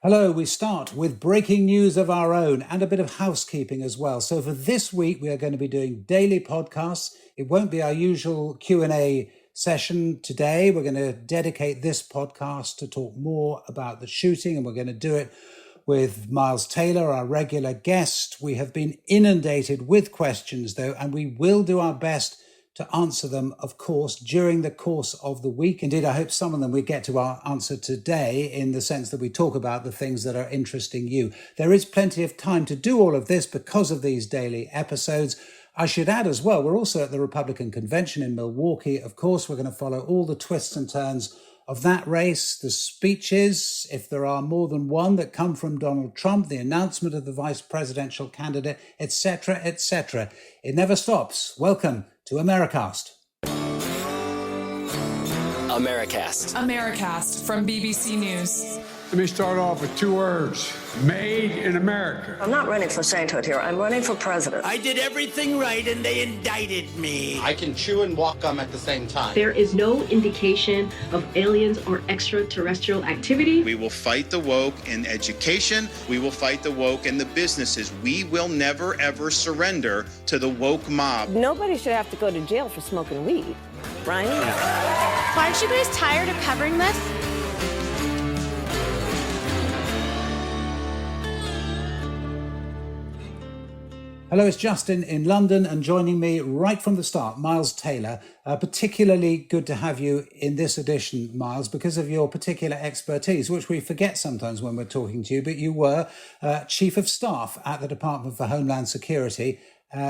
Hello, we start with breaking news of our own and a bit of housekeeping as well. So for this week, we are going to be doing daily podcasts. It won't be our usual Q&A session today. We're going to dedicate this podcast to talk more about the shooting, and we're going to do it with Miles Taylor, our regular guest. We have been inundated with questions, though, and we will do our best to answer them, of course, during the course of the week. Indeed, I hope some of them we get to our answer today in the sense that we talk about the things that are interesting you. There is plenty of time to do all of this because of these daily episodes. I should add as well, we're also at the Republican convention in Milwaukee. Of course, we're going to follow all the twists and turns of that race, the speeches, if there are more than one that come from Donald Trump, the announcement of the vice presidential candidate, etc., etc. It never stops. Welcome to Americast. Americast from BBC News. Let me start off with two words. Made in America. I'm not running for sainthood here. I'm running for president. I did everything right and they indicted me. I can chew and walk gum at the same time. There is no indication of aliens or extraterrestrial activity. We will fight the woke in education. We will fight the woke in the businesses. We will never, ever surrender to the woke mob. Nobody should have to go to jail for smoking weed, right? Aren't you guys tired of covering this? Hello, it's Justin in London, and joining me right from the start, Miles Taylor. Particularly good to have you in this edition, Miles, because of your particular expertise, which we forget sometimes when we're talking to you, but you were Chief of Staff at the Department for Homeland Security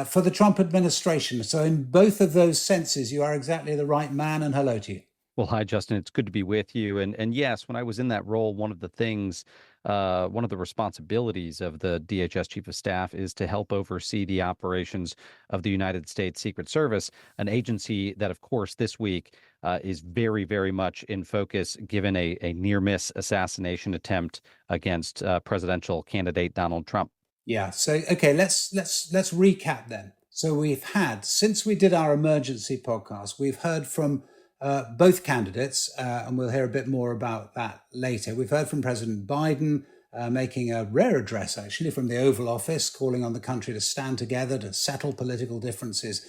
for the Trump administration. So in both of those senses, you are exactly the right man, and hello to you. Well, hi, Justin. It's good to be with you. And yes, when I was in that role, one of the responsibilities of the DHS Chief of Staff is to help oversee the operations of the United States Secret Service, an agency that, of course, this week is very, very much in focus, given a near-miss assassination attempt against presidential candidate Donald Trump. Yeah. So, okay, let's recap then. So we've had, since we did our emergency podcast, we've heard from both candidates, and we'll hear a bit more about that later. We've heard from President Biden making a rare address, actually, from the Oval Office, calling on the country to stand together to settle political differences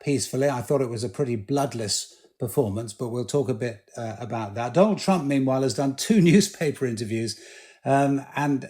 peacefully. I thought it was a pretty bloodless performance, but we'll talk a bit about that. Donald Trump, meanwhile, has done 2 newspaper interviews and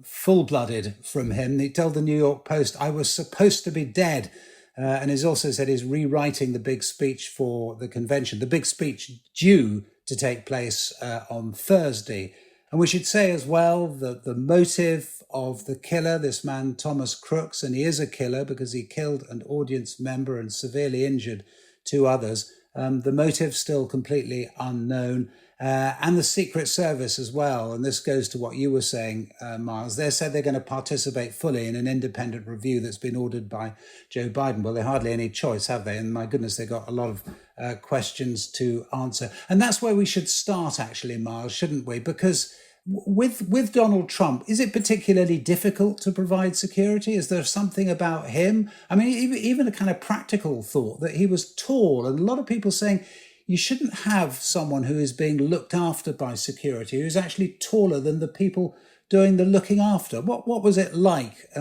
full-blooded from him. He told the New York Post, "I was supposed to be dead." And he's also said he's rewriting the big speech for the convention, the big speech due to take place on Thursday. And we should say as well that the motive of the killer, this man Thomas Crooks, and he is a killer because he killed an audience member and severely injured 2 others, the motive still completely unknown. And the Secret Service as well. And this goes to what you were saying, Miles. They said they're going to participate fully in an independent review that's been ordered by Joe Biden. Well, they hardly any choice, have they? And my goodness, they've got a lot of questions to answer. And that's where we should start, actually, Miles, shouldn't we? Because with Donald Trump, is it particularly difficult to provide security? Is there something about him? I mean, even a kind of practical thought that he was tall, and a lot of people saying, you shouldn't have someone who is being looked after by security who's actually taller than the people doing the looking after. What was it like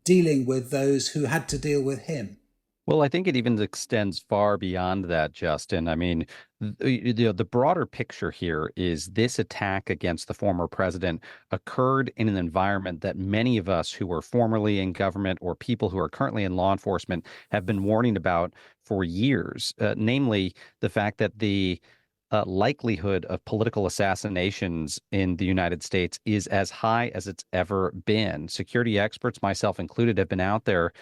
dealing with those who had to deal with him? Well, I think it even extends far beyond that, Justin. I mean, the broader picture here is this attack against the former president occurred in an environment that many of us who were formerly in government or people who are currently in law enforcement have been warning about for years, namely the fact that the likelihood of political assassinations in the United States is as high as it's ever been. Security experts, myself included, have been out there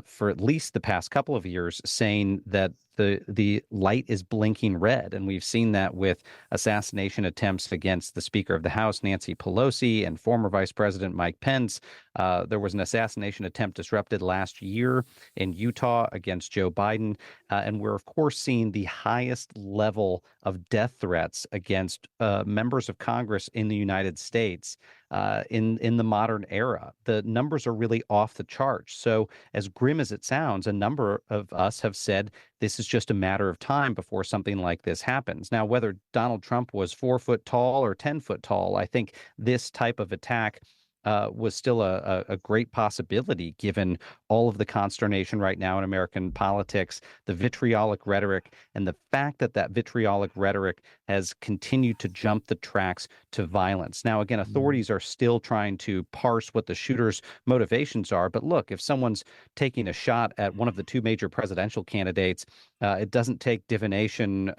for at least the past couple of years saying that the light is blinking red. And we've seen that with assassination attempts against the Speaker of the House, Nancy Pelosi, and former Vice President Mike Pence. There was an assassination attempt disrupted last year in Utah against Joe Biden. And we're, of course, seeing the highest level of death threats against members of Congress in the United States in the modern era. The numbers are really off the charts. So as grim as it sounds, a number of us have said this is just a matter of time before something like this happens. Now, whether Donald Trump was 4 foot tall or 10 foot tall, I think this type of attack was still a great possibility given all of the consternation right now in American politics, the vitriolic rhetoric, and the fact that that vitriolic rhetoric has continued to jump the tracks to violence. Now, again, authorities are still trying to parse what the shooter's motivations are. But look, if someone's taking a shot at one of the two major presidential candidates, it doesn't take divination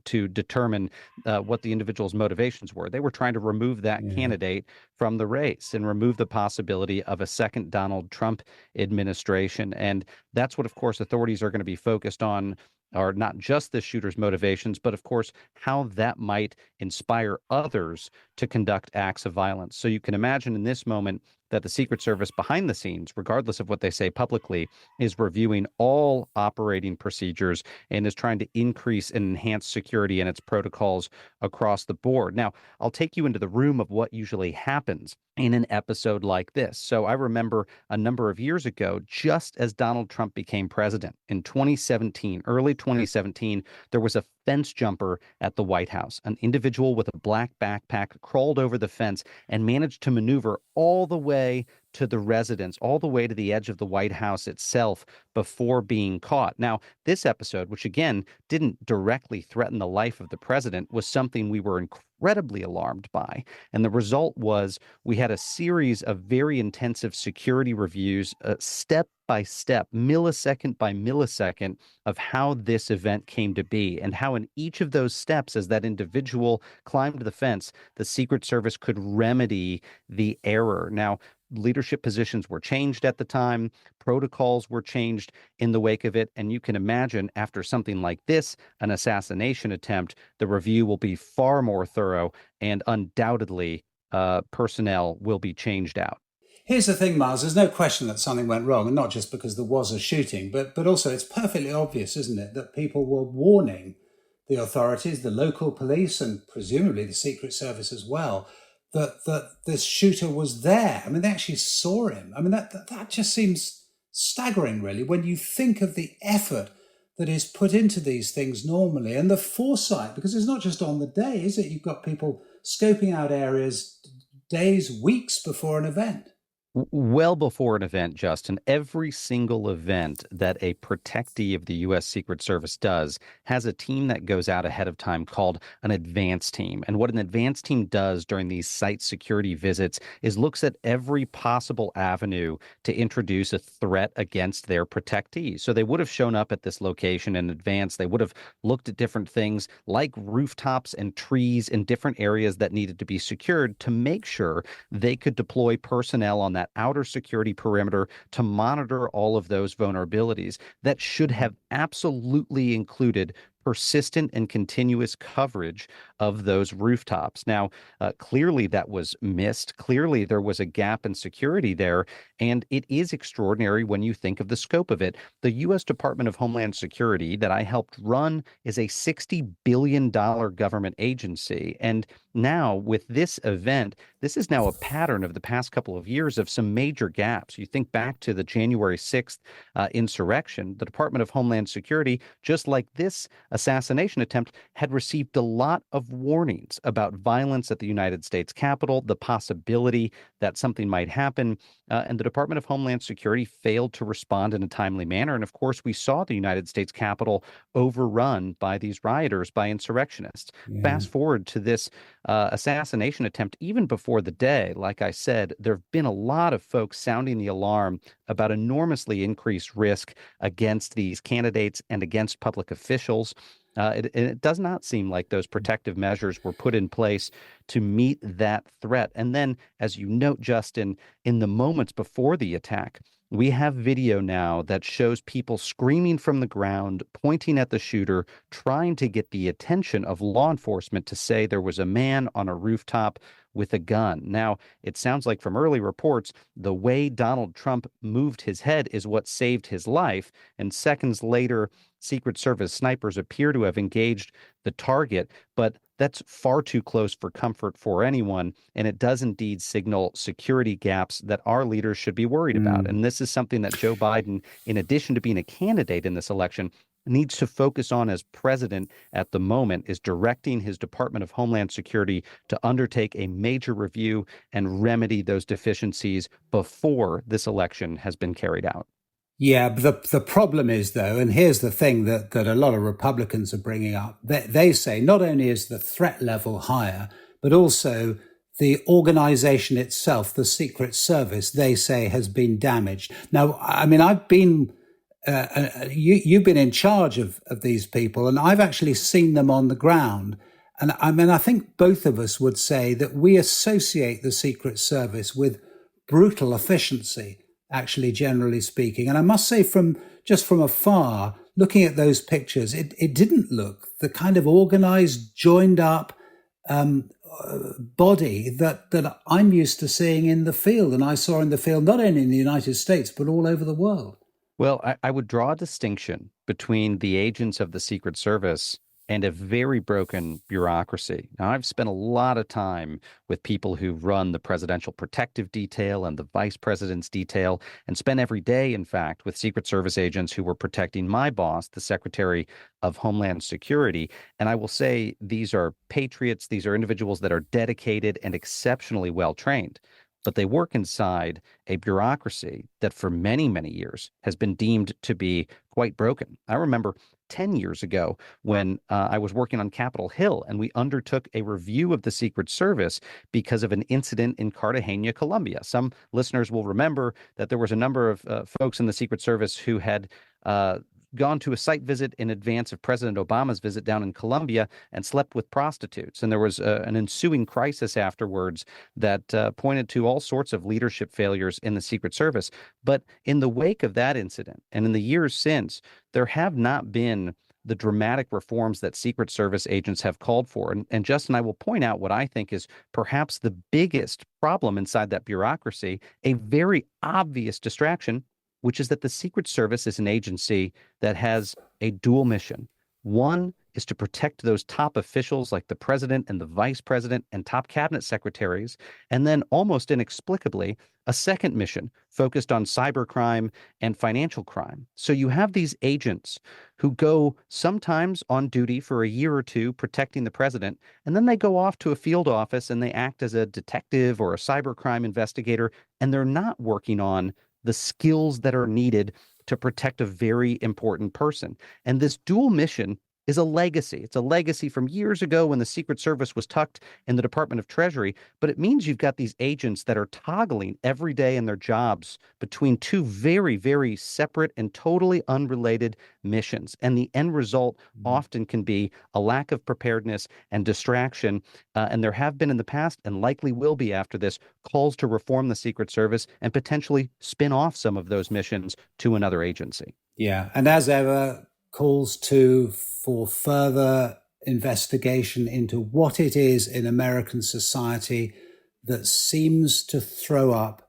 to determine what the individual's motivations were. They were trying to remove that candidate from the race and remove the possibility of a second Donald Trump administration. And that's what, of course, authorities are going to be focused on, are not just the shooter's motivations, but of course, how that might inspire others to conduct acts of violence. So you can imagine in this moment that the Secret Service behind the scenes, regardless of what they say publicly, is reviewing all operating procedures and is trying to increase and enhance security and its protocols across the board. Now, I'll take you into the room of what usually happens in an episode like this. So I remember a number of years ago, just as Donald Trump became president in 2017, early 2017, there was a fence jumper at the White House. An individual with a black backpack crawled over the fence and managed to maneuver all the way to the residence, all the way to the edge of the White House itself before being caught. Now, this episode, which again didn't directly threaten the life of the president, was something we were incredibly alarmed by. And the result was we had a series of very intensive security reviews, step by step, millisecond by millisecond, of how this event came to be and how in each of those steps, as that individual climbed the fence, the Secret Service could remedy the error. Now, leadership positions were changed at the time. Protocols were changed in the wake of it. And you can imagine after something like this, an assassination attempt, the review will be far more thorough and undoubtedly personnel will be changed out. Here's the thing, Miles, there's no question that something went wrong, and not just because there was a shooting, but also it's perfectly obvious, isn't it, that people were warning the authorities, the local police, and presumably the Secret Service as well, that this shooter was there. I mean, they actually saw him. I mean, that just seems staggering, really, when you think of the effort that is put into these things normally and the foresight, because it's not just on the day, is it? You've got people scoping out areas days, weeks before an event. Well before an event, Justin, every single event that a protectee of the U.S. Secret Service does has a team that goes out ahead of time called an advance team. And what an advance team does during these site security visits is looks at every possible avenue to introduce a threat against their protectees. So they would have shown up at this location in advance. They would have looked at different things like rooftops and trees in different areas that needed to be secured to make sure they could deploy personnel on that outer security perimeter to monitor all of those vulnerabilities. That should have absolutely included persistent and continuous coverage of those rooftops. Now, clearly that was missed. Clearly there was a gap in security there, and it is extraordinary when you think of the scope of it. The U.S. Department of Homeland Security that I helped run is a $60 billion government agency, and now with this event, this is now a pattern of the past couple of years of some major gaps. You think back to the January 6th insurrection, the Department of Homeland Security, just like this assassination attempt, had received a lot of warnings about violence at the United States Capitol, the possibility that something might happen, and the Department of Homeland Security failed to respond in a timely manner. And of course, we saw the United States Capitol overrun by these rioters, by insurrectionists. Yeah. Fast forward to this assassination attempt, even before the day, like I said, there have been a lot of folks sounding the alarm about enormously increased risk against these candidates and against public officials. It does not seem like those protective measures were put in place to meet that threat. And then, as you note, Justin, in the moments before the attack, we have video now that shows people screaming from the ground, pointing at the shooter, trying to get the attention of law enforcement to say there was a man on a rooftop with a gun. Now, it sounds like from early reports, the way Donald Trump moved his head is what saved his life. And seconds later, Secret Service snipers appear to have engaged the target. But that's far too close for comfort for anyone. And it does indeed signal security gaps that our leaders should be worried about. And this is something that Joe Biden, in addition to being a candidate in this election, needs to focus on as president at the moment, is directing his Department of Homeland Security to undertake a major review and remedy those deficiencies before this election has been carried out. Yeah, but the problem is, though, and here's the thing that a lot of Republicans are bringing up, they say not only is the threat level higher, but also the organization itself, the Secret Service, they say has been damaged. Now, I mean, I've been, you've been in charge of these people, and I've actually seen them on the ground. And I mean, I think both of us would say that we associate the Secret Service with brutal efficiency, actually, generally speaking. And I must say, from afar, looking at those pictures, it didn't look the kind of organized, joined up body that I'm used to seeing in the field. And I saw in the field, not only in the United States, but all over the world. Well, I would draw a distinction between the agents of the Secret Service and a very broken bureaucracy. Now, I've spent a lot of time with people who run the Presidential Protective Detail and the Vice President's Detail, and spent every day, in fact, with Secret Service agents who were protecting my boss, the Secretary of Homeland Security. And I will say these are patriots. These are individuals that are dedicated and exceptionally well trained. But they work inside a bureaucracy that for many, many years has been deemed to be quite broken. I remember 10 years ago when I was working on Capitol Hill, and we undertook a review of the Secret Service because of an incident in Cartagena, Colombia. Some listeners will remember that there was a number of folks in the Secret Service who had gone to a site visit in advance of President Obama's visit down in Colombia and slept with prostitutes. And there was an ensuing crisis afterwards that pointed to all sorts of leadership failures in the Secret Service. But in the wake of that incident and in the years since, there have not been the dramatic reforms that Secret Service agents have called for. And Justin, I will point out what I think is perhaps the biggest problem inside that bureaucracy, a very obvious distraction, which is that the Secret Service is an agency that has a dual mission. One is to protect those top officials like the president and the vice president and top cabinet secretaries. And then almost inexplicably, a second mission focused on cybercrime and financial crime. So you have these agents who go sometimes on duty for a year or two protecting the president, and then they go off to a field office and they act as a detective or a cybercrime investigator, and they're not working on the skills that are needed to protect a very important person. And this dual mission is a legacy. It's a legacy from years ago when the Secret Service was tucked in the Department of Treasury, but it means you've got these agents that are toggling every day in their jobs between two very, very separate and totally unrelated missions. And the end result often can be a lack of preparedness and distraction. And there have been in the past, and likely will be after this, calls to reform the Secret Service and potentially spin off some of those missions to another agency. Yeah. And as ever, calls for further investigation into what it is in American society that seems to throw up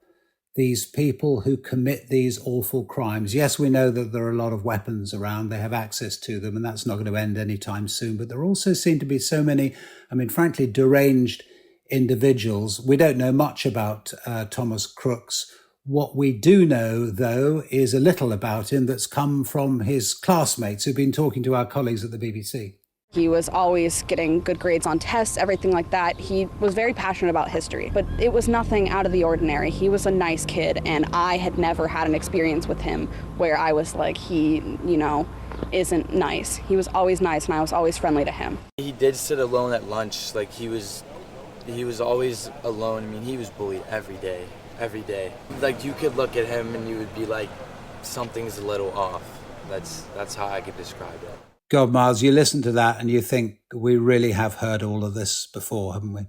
these people who commit these awful crimes. Yes, we know that there are a lot of weapons around. They have access to them, and that's not going to end anytime soon. But there also seem to be so many, I mean, frankly, deranged individuals. We don't know much about Thomas Crooks. What we do know, though, is a little about him that's come from his classmates who've been talking to our colleagues at the BBC. He was always getting good grades on tests, everything like that. He was very passionate about history, but it was nothing out of the ordinary. He was a nice kid, and I had never had an experience with him where I was like, he, isn't nice. He was always nice, and I was always friendly to him. He did sit alone at lunch. Like, he was always alone. I mean, he was bullied every day. Like, you could look at him and you would be like, something's a little off. That's how I could describe it. God, Miles, you listen to that and you think we really have heard all of this before, haven't we?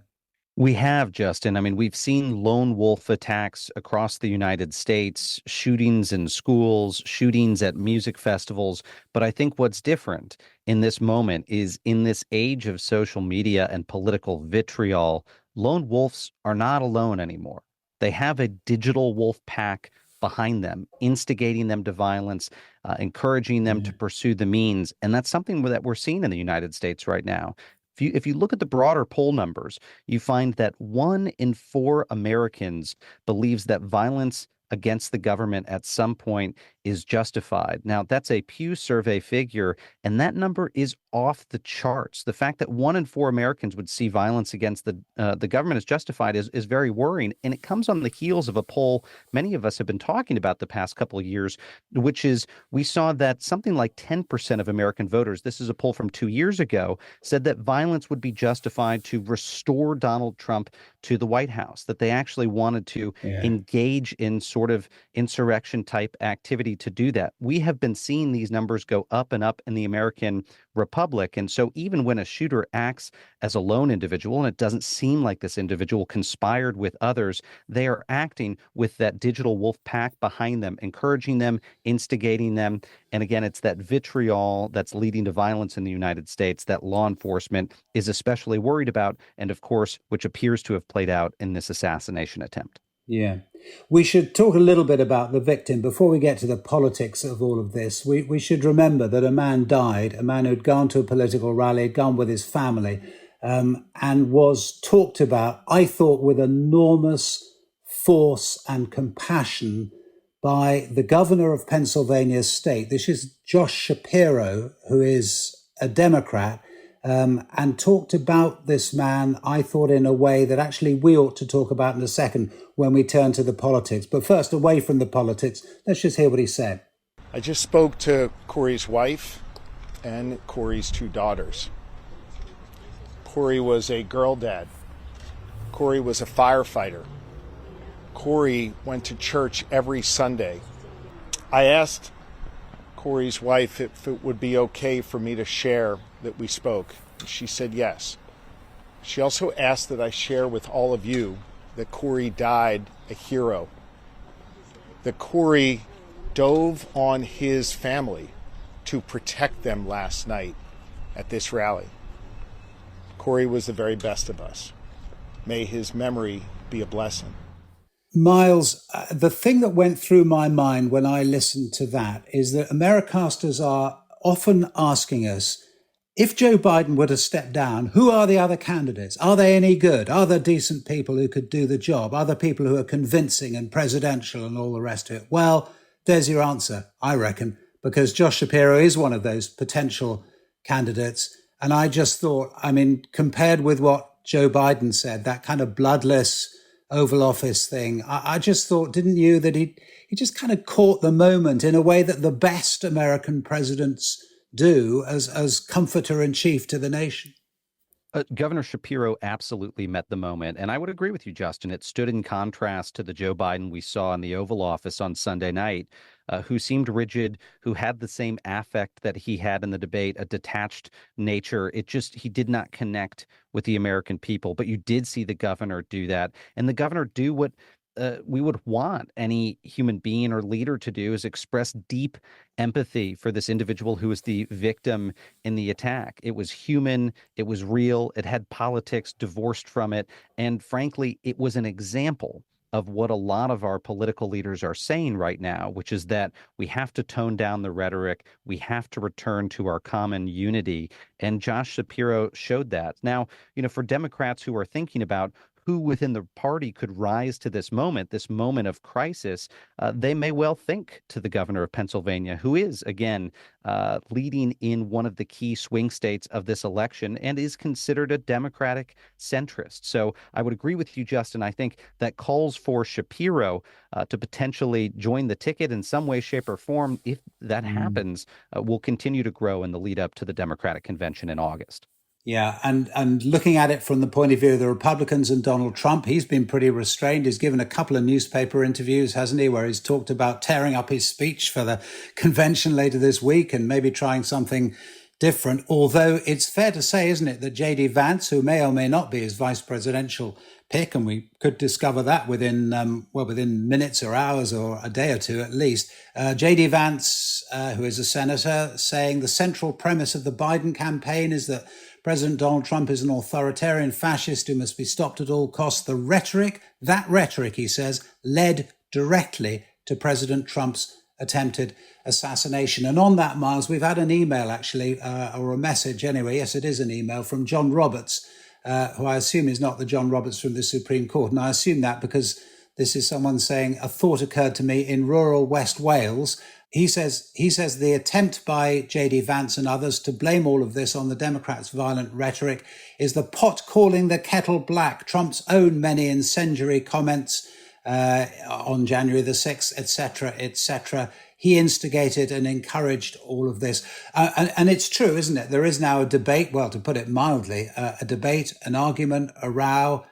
We have, Justin. I mean, we've seen lone wolf attacks across the United States, shootings in schools, shootings at music festivals. But I think what's different in this moment is in this age of social media and political vitriol, lone wolves are not alone anymore. They have a digital wolf pack behind them, instigating them to violence, encouraging them to pursue the means. And that's something that we're seeing in the United States right now. If you look at the broader poll numbers, you find that 1 in 4 Americans believes that violence against the government at some point is justified. Now, that's a Pew survey figure, and that number is off the charts. The fact that 1 in 4 Americans would see violence against the government as justified is very worrying, and it comes on the heels of a poll many of us have been talking about the past couple of years, which is we saw that something like 10% of American voters, this is a poll from 2 years ago, said that violence would be justified to restore Donald Trump to the White House, that they actually wanted to engage in sort of insurrection type activity to do that. We have been seeing these numbers go up and up in the American republic. And so even when a shooter acts as a lone individual, and it doesn't seem like this individual conspired with others, they are acting with that digital wolf pack behind them, encouraging them, instigating them. And again, it's that vitriol that's leading to violence in the United States that law enforcement is especially worried about, and of course, which appears to have played out in this assassination attempt. Yeah. We should talk a little bit about the victim. Before we get to the politics of all of this, we should remember that a man died, a man who'd gone to a political rally, had gone with his family, and was talked about, I thought, with enormous force and compassion by the governor of Pennsylvania state. This is Josh Shapiro, who is a Democrat, and talked about this man, I thought, in a way that actually we ought to talk about in a second when we turn to the politics. But first, away from the politics, let's just hear what he said. I just spoke to Corey's wife and Corey's 2 daughters. Corey was a girl dad. Corey was a firefighter. Corey went to church every Sunday. I asked Corey's wife if it would be okay for me to share that we spoke. She said yes. She also asked that I share with all of you that Corey died a hero. That Corey dove on his family to protect them last night at this rally. Corey was the very best of us. May his memory be a blessing. Miles, the thing that went through my mind when I listened to that is that Americasters are often asking us, if Joe Biden were to step down, who are the other candidates? Are they any good? Are there decent people who could do the job? Are there people who are convincing and presidential and all the rest of it? Well, there's your answer, I reckon, because Josh Shapiro is one of those potential candidates. And I just thought, I mean, compared with what Joe Biden said, that kind of bloodless Oval Office thing, I just thought, didn't you, that he just kind of caught the moment in a way that the best American presidents do as comforter in chief to the nation. Governor Shapiro absolutely met the moment. And I would agree with you, Justin. It stood in contrast to the Joe Biden we saw in the Oval Office on Sunday night, who seemed rigid, who had the same affect that he had in the debate, a detached nature. He did not connect with the American people. But you did see the governor do that. And the governor do what we would want any human being or leader to do, is express deep empathy for this individual who was the victim in the attack. It was human. It was real. It had politics divorced from it. And frankly, it was an example of what a lot of our political leaders are saying right now, which is that we have to tone down the rhetoric. We have to return to our common unity. And Josh Shapiro showed that. Now, for Democrats who are thinking about who within the party could rise to this moment of crisis, they may well think to the governor of Pennsylvania, who is, again, leading in one of the key swing states of this election and is considered a Democratic centrist. So I would agree with you, Justin. I think that calls for Shapiro to potentially join the ticket in some way, shape, or form. If that happens, will continue to grow in the lead up to the Democratic convention in August. Yeah, and looking at it from the point of view of the Republicans and Donald Trump, he's been pretty restrained. He's given a couple of newspaper interviews, hasn't he, where he's talked about tearing up his speech for the convention later this week and maybe trying something different. Although it's fair to say, isn't it, that J.D. Vance, who may or may not be his vice presidential pick, and we could discover that within minutes or hours or a day or two at least, J.D. Vance, who is a senator, saying the central premise of the Biden campaign is that President Donald Trump is an authoritarian fascist who must be stopped at all costs. That rhetoric, he says, led directly to President Trump's attempted assassination. And on that, Miles, we've had an email actually, or a message anyway. Yes, it is an email from John Roberts, who I assume is not the John Roberts from the Supreme Court. And I assume that because this is someone saying, a thought occurred to me in rural West Wales. He says the attempt by J.D. Vance and others to blame all of this on the Democrats' violent rhetoric is the pot calling the kettle black. Trump's own many incendiary comments on January the 6th, etc., etc. He instigated and encouraged all of this. And it's true, isn't it? There is now a debate, well, to put it mildly, a debate, an argument, a row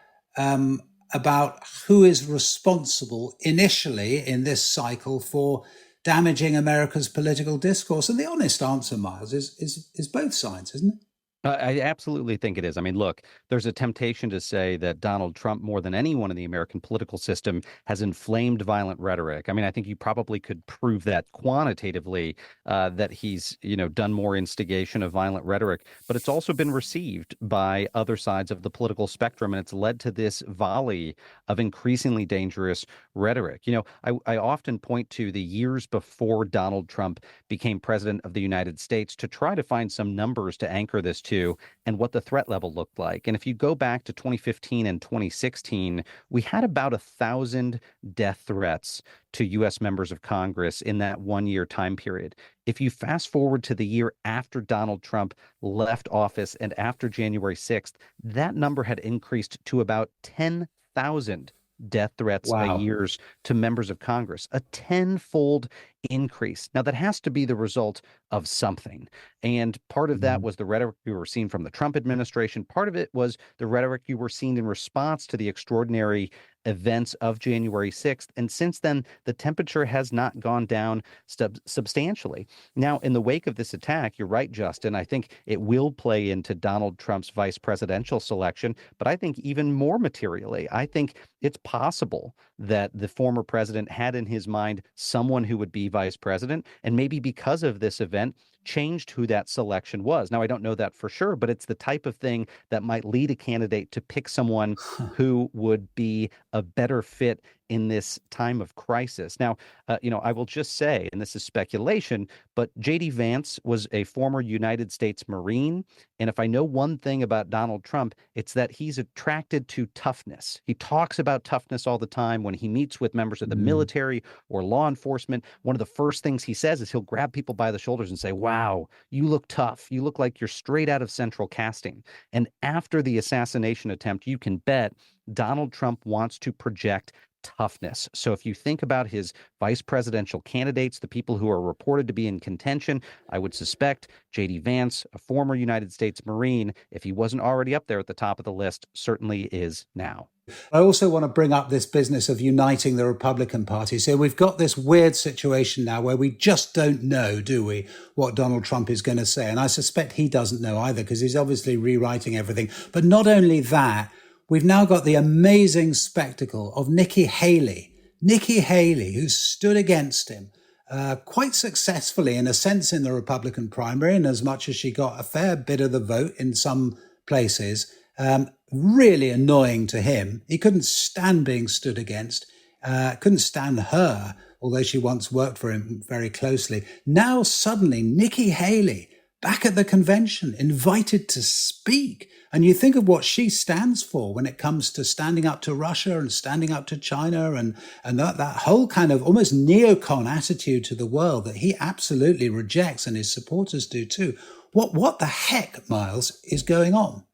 about who is responsible initially in this cycle for damaging America's political discourse. And the honest answer, Miles, is both sides, isn't it? I absolutely think it is. I mean, look, there's a temptation to say that Donald Trump, more than anyone in the American political system, has inflamed violent rhetoric. I mean, I think you probably could prove that quantitatively, that he's, done more instigation of violent rhetoric. But it's also been received by other sides of the political spectrum, and it's led to this volley of increasingly dangerous rhetoric. I often point to the years before Donald Trump became president of the United States to try to find some numbers to anchor this to and what the threat level looked like. And if you go back to 2015 and 2016, we had about 1,000 death threats to U.S. members of Congress in that 1-year time period. If you fast forward to the year after Donald Trump left office and after January 6th, that number had increased to about 10,000 death threats a year to members of Congress, a tenfold increase. Now, that has to be the result of something. And part of that was the rhetoric we were seeing from the Trump administration. Part of it was the rhetoric you were seeing in response to the extraordinary events of January 6th. And since then, the temperature has not gone down substantially. Now, in the wake of this attack, you're right, Justin, I think it will play into Donald Trump's vice presidential selection. But I think even more materially, I think it's possible that the former president had in his mind someone who would be vice president, and maybe because of this event, changed who that selection was. Now, I don't know that for sure, but it's the type of thing that might lead a candidate to pick someone who would be a better fit in this time of crisis. Now, I will just say, and this is speculation, but J.D. Vance was a former United States Marine. And if I know one thing about Donald Trump, it's that he's attracted to toughness. He talks about toughness all the time when he meets with members of the military or law enforcement. One of the first things he says is he'll grab people by the shoulders and say, wow, you look tough. You look like you're straight out of Central Casting. And after the assassination attempt, you can bet Donald Trump wants to project toughness. So if you think about his vice presidential candidates, the people who are reported to be in contention, I would suspect J.D. Vance, a former United States Marine, if he wasn't already up there at the top of the list, certainly is now. I also want to bring up this business of uniting the Republican Party. So we've got this weird situation now where we just don't know, do we, what Donald Trump is going to say. And I suspect he doesn't know either, because he's obviously rewriting everything. But not only that, we've now got the amazing spectacle of Nikki Haley, who stood against him quite successfully, in a sense, in the Republican primary, in as much as she got a fair bit of the vote in some places. Really annoying to him. He couldn't stand being stood against, couldn't stand her, although she once worked for him very closely. Now suddenly Nikki Haley, back at the convention, invited to speak. And you think of what she stands for when it comes to standing up to Russia and standing up to China and that whole kind of almost neocon attitude to the world that he absolutely rejects, and his supporters do too. What the heck, Miles, is going on?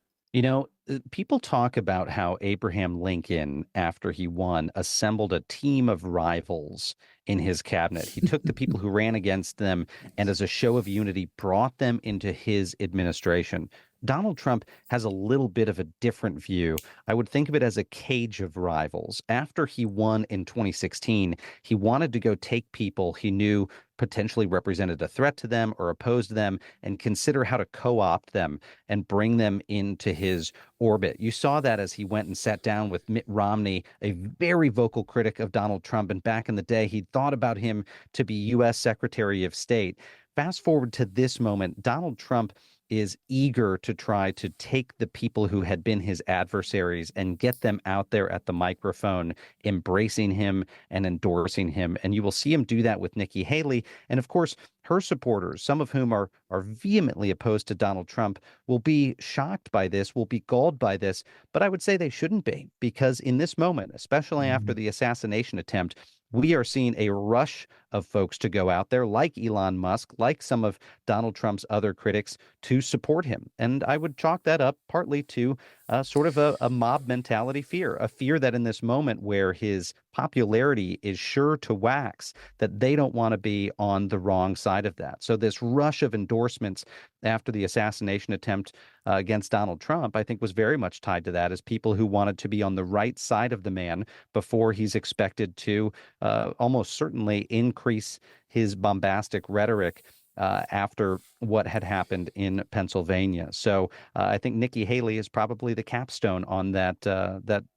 People talk about how Abraham Lincoln, after he won, assembled a team of rivals in his cabinet. He took the people who ran against them and, as a show of unity, brought them into his administration. Donald Trump has a little bit of a different view. I would think of it as a cage of rivals. After he won in 2016, he wanted to go take people he knew potentially represented a threat to them or opposed them and consider how to co-opt them and bring them into his orbit. You saw that as he went and sat down with Mitt Romney, a very vocal critic of Donald Trump. And back in the day, he thought about him to be U.S. Secretary of State. Fast forward to this moment, Donald Trump is eager to try to take the people who had been his adversaries and get them out there at the microphone, embracing him and endorsing him. And you will see him do that with Nikki Haley. And of course, her supporters, some of whom are vehemently opposed to Donald Trump, will be shocked by this, will be galled by this. But I would say they shouldn't be, because in this moment, especially after the assassination attempt, we are seeing a rush of folks to go out there, like Elon Musk, like some of Donald Trump's other critics, to support him. And I would chalk that up partly to sort of a mob mentality fear, a fear that in this moment where his popularity is sure to wax, that they don't want to be on the wrong side of that. So this rush of endorsements after the assassination attempt against Donald Trump, I think, was very much tied to that, as people who wanted to be on the right side of the man before he's expected to almost certainly increase his bombastic rhetoric after what had happened in Pennsylvania. So I think Nikki Haley is probably the capstone on that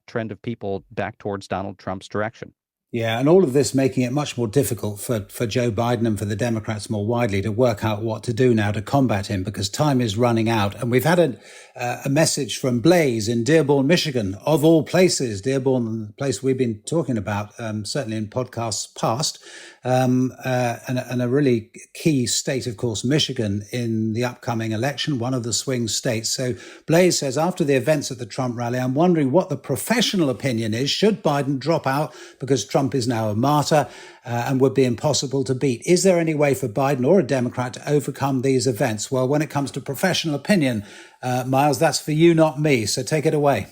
trend of people back towards Donald Trump's direction. Yeah, and all of this making it much more difficult for Joe Biden and for the Democrats more widely to work out what to do now to combat him, because time is running out. And we've had a message from Blaze in Dearborn, Michigan, of all places. Dearborn, the place we've been talking about, certainly in podcasts past, and a really key state, of course, Michigan, in the upcoming election, one of the swing states. So Blaze says, after the events at the Trump rally, I'm wondering what the professional opinion is. Should Biden drop out because Trump is now a martyr and would be impossible to beat? Is there any way for Biden or a Democrat to overcome these events? Well, when it comes to professional opinion, Miles, that's for you, not me. So take it away.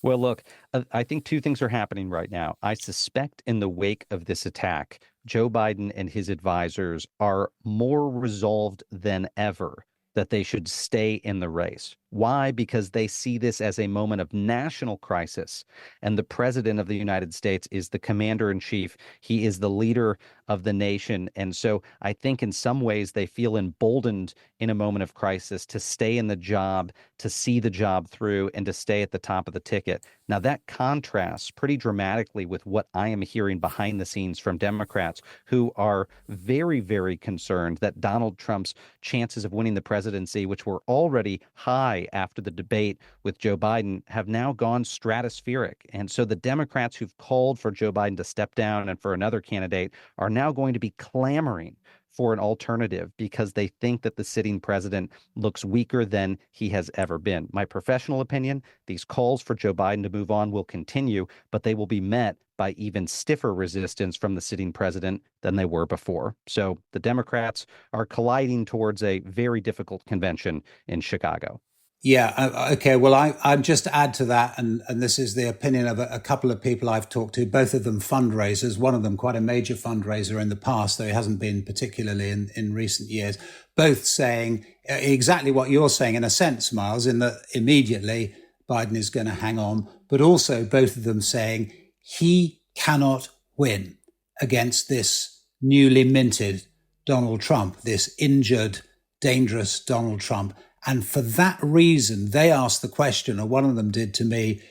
Well, look, I think two things are happening right now. I suspect in the wake of this attack, Joe Biden and his advisors are more resolved than ever that they should stay in the race. Why? Because they see this as a moment of national crisis. And the president of the United States is the commander in chief. He is the leader of the nation. And so I think in some ways they feel emboldened in a moment of crisis to stay in the job, to see the job through, and to stay at the top of the ticket. Now, that contrasts pretty dramatically with what I am hearing behind the scenes from Democrats, who are very, very concerned that Donald Trump's chances of winning the presidency, which were already high after the debate with Joe Biden, have now gone stratospheric. And so the Democrats who've called for Joe Biden to step down and for another candidate are now going to be clamoring for an alternative because they think that the sitting president looks weaker than he has ever been. My professional opinion, these calls for Joe Biden to move on will continue, but they will be met by even stiffer resistance from the sitting president than they were before. So the Democrats are colliding towards a very difficult convention in Chicago. Yeah. Okay. Well, I'm just to add to that, and this is the opinion of a couple of people I've talked to, both of them fundraisers, one of them quite a major fundraiser in the past, though he hasn't been particularly in recent years, both saying exactly what you're saying in a sense, Miles, in that immediately Biden is going to hang on, but also both of them saying he cannot win against this newly minted Donald Trump, this injured, dangerous Donald Trump. And for that reason, they asked the question, or one of them did to me,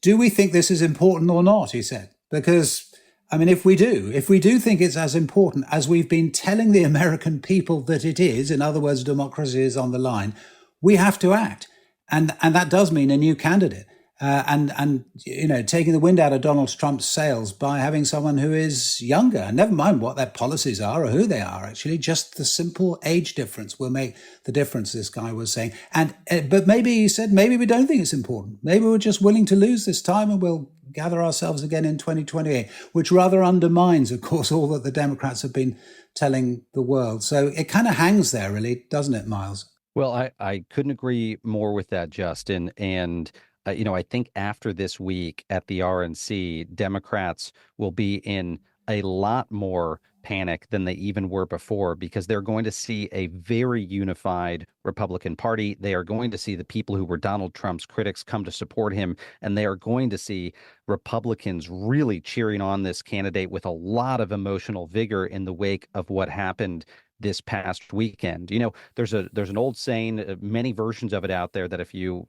do we think this is important or not? He said, because, I mean, if we do think it's as important as we've been telling the American people that it is, in other words, democracy is on the line, we have to act. And that does mean a new candidate. And you know, taking the wind out of Donald Trump's sails by having someone who is younger, and never mind what their policies are or who they are, actually, just the simple age difference will make the difference, this guy was saying. And but maybe he said, maybe we don't think it's important. Maybe we're just willing to lose this time and we'll gather ourselves again in 2028, which rather undermines, of course, all that the Democrats have been telling the world. So it kind of hangs there, really, doesn't it, Miles? Well, I couldn't agree more with that, Justin. And you know, I think after this week at the RNC, Democrats will be in a lot more panic than they even were before, because they're going to see a very unified Republican Party. They are going to see the people who were Donald Trump's critics come to support him, and they are going to see Republicans really cheering on this candidate with a lot of emotional vigor in the wake of what happened this past weekend. You know, there's an old saying, many versions of it out there, that if you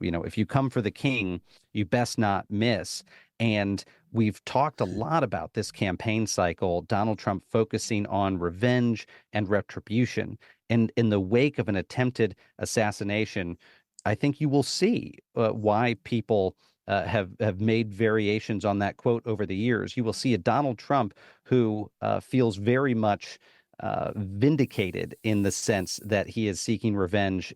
come for the king, you best not miss. And we've talked a lot about this campaign cycle, Donald Trump focusing on revenge and retribution. And in the wake of an attempted assassination, I think you will see why people have made variations on that quote over the years. You will see a Donald Trump who feels very much vindicated in the sense that he is seeking revenge.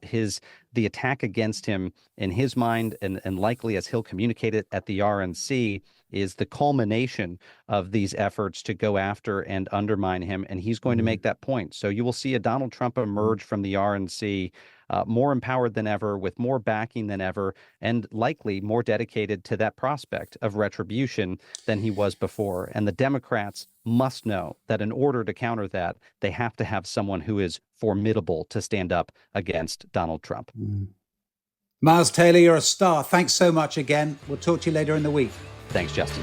The attack against him in his mind, and likely as he'll communicate it at the RNC, is the culmination of these efforts to go after and undermine him. And he's going to make that point. So you will see a Donald Trump emerge from the RNC more empowered than ever, with more backing than ever, and likely more dedicated to that prospect of retribution than he was before. And the Democrats must know that in order to counter that, they have to have someone who is formidable to stand up against Donald Trump. Miles Taylor, you're a star. Thanks so much again. We'll talk to you later in the week. Thanks, Justin.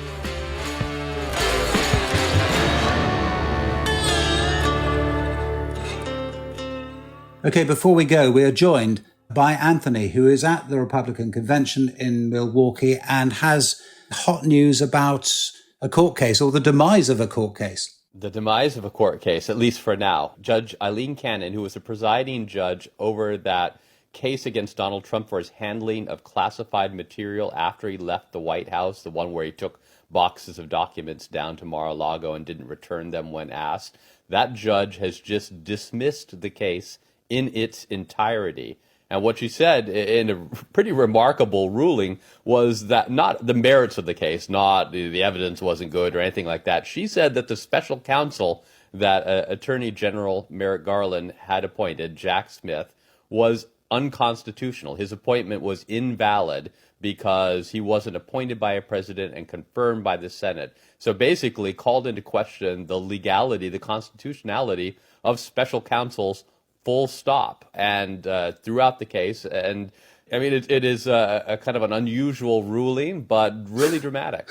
Okay, before we go, we are joined by Anthony, who is at the Republican convention in Milwaukee and has hot news about a court case, or the demise of a court case. The demise of a court case, at least for now. Judge Eileen Cannon, who was the presiding judge over that case against Donald Trump for his handling of classified material after he left the White House, the one where he took boxes of documents down to Mar-a-Lago and didn't return them when asked. That judge has just dismissed the case in its entirety. And what she said in a pretty remarkable ruling was that not the merits of the case, not the evidence wasn't good or anything like that. She said that the special counsel that Attorney General Merrick Garland had appointed, Jack Smith, was unconstitutional. His appointment was invalid because he wasn't appointed by a president and confirmed by the Senate. So basically called into question the legality, the constitutionality of special counsels, full stop. And throughout the case, and I mean, it is a kind of an unusual ruling, but really dramatic.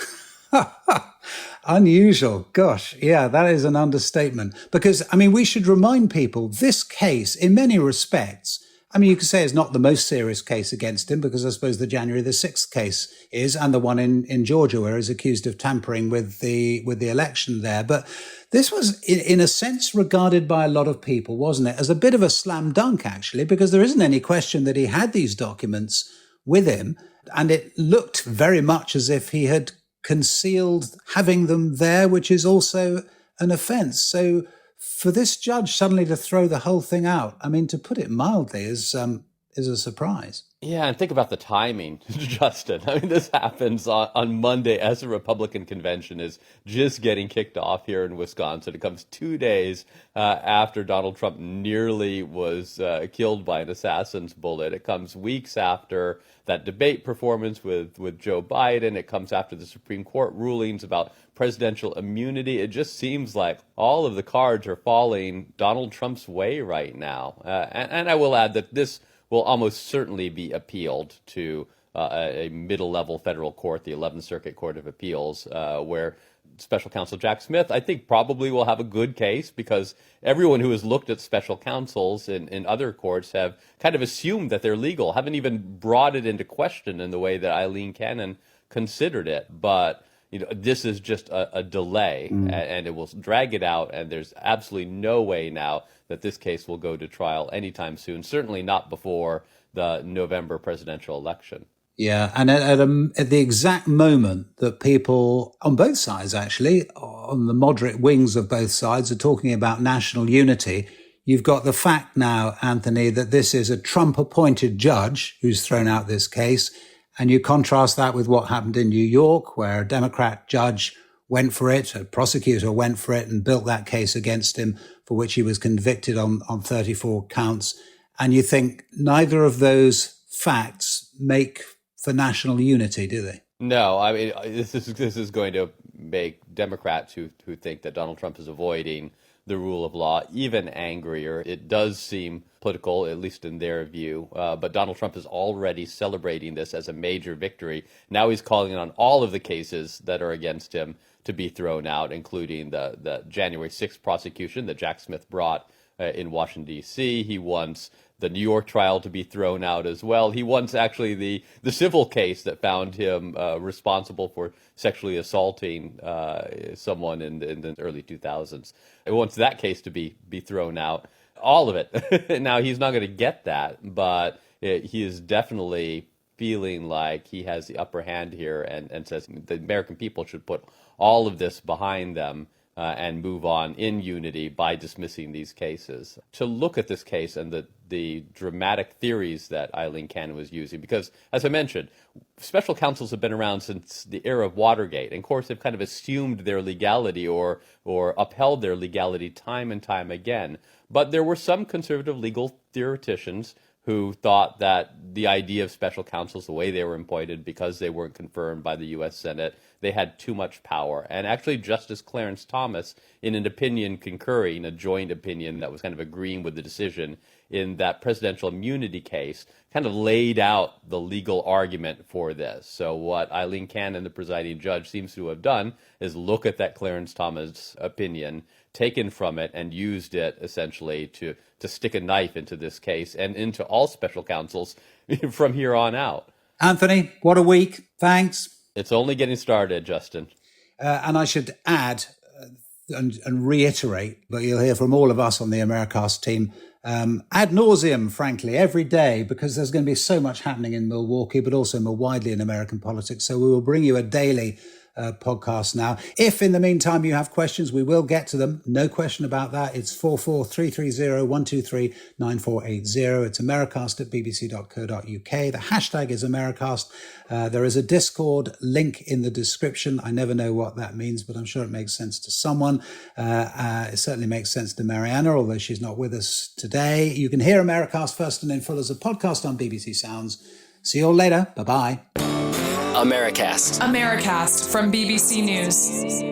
Unusual. Gosh, yeah, that is an understatement. Because, I mean, we should remind people this case, in many respects, I mean, you could say it's not the most serious case against him, because I suppose the January the 6th case is, and the one in Georgia where he's accused of tampering with the election there. But this was, in a sense, regarded by a lot of people, wasn't it, as a bit of a slam dunk, actually, because there isn't any question that he had these documents with him. And it looked very much as if he had concealed having them there, which is also an offence. So for this judge suddenly to throw the whole thing out, I mean, to put it mildly, is a surprise. Yeah, and think about the timing, Justin. I mean, this happens on Monday as the Republican convention is just getting kicked off here in Wisconsin. It comes 2 days after Donald Trump nearly was killed by an assassin's bullet. It comes weeks after that debate performance with Joe Biden. It comes after the Supreme Court rulings about presidential immunity. It just seems like all of the cards are falling Donald Trump's way right now. And I will add that this will almost certainly be appealed to a middle-level federal court, the 11th Circuit Court of Appeals, where special counsel Jack Smith, I think, probably will have a good case, because everyone who has looked at special counsels in other courts have kind of assumed that they're legal, haven't even brought it into question in the way that Eileen Cannon considered it. But you know, this is just a delay, and it will drag it out, and there's absolutely no way now that this case will go to trial anytime soon, certainly not before the November presidential election. Yeah, and at the exact moment that people on both sides, actually, on the moderate wings of both sides, are talking about national unity, you've got the fact now, Anthony, that this is a Trump-appointed judge who's thrown out this case. And you contrast that with what happened in New York, where a Democrat judge went for it, a prosecutor went for it and built that case against him, for which he was convicted on 34 counts. And you think neither of those facts make for national unity, do they? No, I mean, this is going to make Democrats who think that Donald Trump is avoiding the rule of law even angrier. It does seem political, at least in their view, but Donald Trump is already celebrating this as a major victory. Now he's calling on all of the cases that are against him to be thrown out, including the January 6th prosecution that Jack Smith brought in Washington, D.C. He wants the New York trial to be thrown out as well. He wants actually the civil case that found him responsible for sexually assaulting someone in the early 2000s. He wants that case to be thrown out. All of it. Now, he's not going to get that, but he is definitely feeling like he has the upper hand here and says the American people should put all of this behind them and move on in unity by dismissing these cases. To look at this case and the dramatic theories that Eileen Cannon was using, because, as I mentioned, special counsels have been around since the era of Watergate, and of course they've kind of assumed their legality or upheld their legality time and time again. But there were some conservative legal theoreticians who thought that the idea of special counsels, the way they were appointed, because they weren't confirmed by the U.S. Senate, they had too much power. And actually, Justice Clarence Thomas, in an opinion concurring, a joint opinion that was kind of agreeing with the decision in that presidential immunity case, kind of laid out the legal argument for this. So what Eileen Cannon, the presiding judge, seems to have done is look at that Clarence Thomas opinion, taken from it, and used it essentially to stick a knife into this case and into all special counsels from here on out. Anthony, what a week. Thanks. It's only getting started, Justin. And I should add and reiterate, but you'll hear from all of us on the Americast team, ad nauseum, frankly, every day, because there's going to be so much happening in Milwaukee, but also more widely in American politics. So we will bring you a daily podcast now. If in the meantime you have questions, we will get to them. No question about that. It's 44330-123-9480. It's americast@bbc.co.uk. The hashtag is Americast. There is a Discord link in the description. I never know what that means, but I'm sure it makes sense to someone. It certainly makes sense to Mariana, although she's not with us today. You can hear Americast first and in full as a podcast on BBC Sounds. See you all later. Bye-bye. Americast from BBC News.